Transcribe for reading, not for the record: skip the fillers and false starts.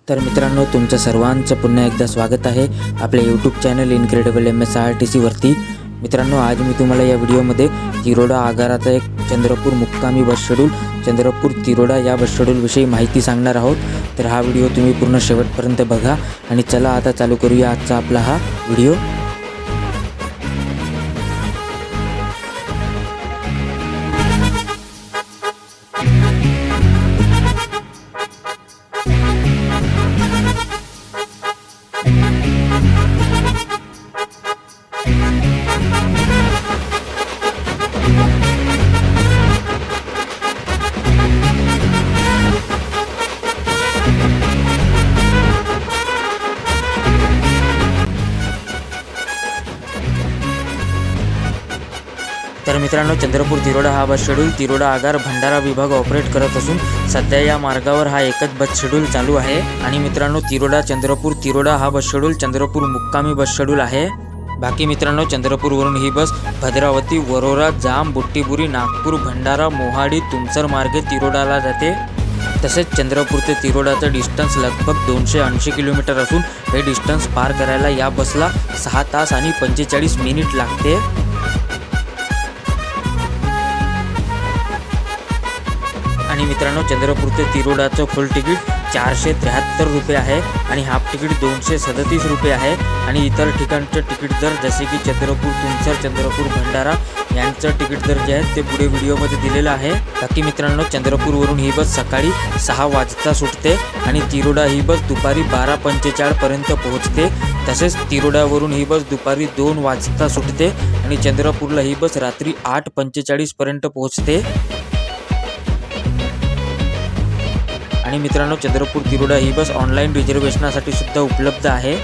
तर मित्रांनो, तुमचं सर्वांचं पुन्हा एकदा स्वागत आहे आपल्या यूट्यूब चॅनल इनक्रेडिबल MSRTC वरती। मित्रांनो, आज मी तुम्हाला या व्हिडिओमध्ये तिरोडा आगाराचा एक चंद्रपूर मुक्कामी बस शेड्यूल, चंद्रपूर तिरोडा या बस शेड्यूलविषयी माहिती सांगणार आहोत। तर हा व्हिडिओ तुम्ही पूर्ण शेवटपर्यंत बघा आणि चला आता चालू करूया आजचा आपला हा व्हिडिओ। तर मित्रांनो, चंद्रपूर तिरोडा हा बस शेड्यूल तिरोडा आगार भंडारा विभाग ऑपरेट करत असून सध्या या मार्गावर हा एकच बस शेड्यूल चालू आहे। आणि मित्रांनो, तिरोडा तिरोडा हा बस शेड्यूल चंद्रपूर मुक्कामी बस शेड्यूल आहे। बाकी मित्रांनो, चंद्रपूरवरून ही बस भद्रावती, वरोरा, जाम, बुट्टीपुरी, नागपूर, भंडारा, मोहाडी, तुमसर मार्गे तिरोडाला जाते। तसेच चंद्रपूर ते तिरोडाचं डिस्टन्स लगभग 280 किलोमीटर असून हे डिस्टन्स पार करायला या बसला 6 तास आणि 45 मिनिट लागते। आणि मित्रांनो, चंद्रपूर ते तिरोडाचं फुल तिकीट 473 रुपये आहे आणि हाफ तिकीट 237 रुपये आहे। आणि इतर ठिकाणचे तिकीट दर जसे की चंद्रपूर, तुमसर, चंद्रपूर, भंडारा यांचं तिकीट दर जे आहेत ते पुढे व्हिडिओमध्ये दिलेलं आहे। बाकी मित्रांनो, चंद्रपूरवरून ही बस सकाळी 6 वाजता सुटते आणि तिरोडा ही बस दुपारी 12:45 पर्यंत पोहोचते। तसेच तिरोडावरून ही बस दुपारी 2 वाजता सुटते आणि चंद्रपूरला ही बस रात्री 8:45 पर्यंत पोहोचते। आणि मित्रांनो, चंद्रपूर तिरोडा ही बस ऑनलाईन रिझर्वेशनसाठी सुद्धा उपलब्ध आहे।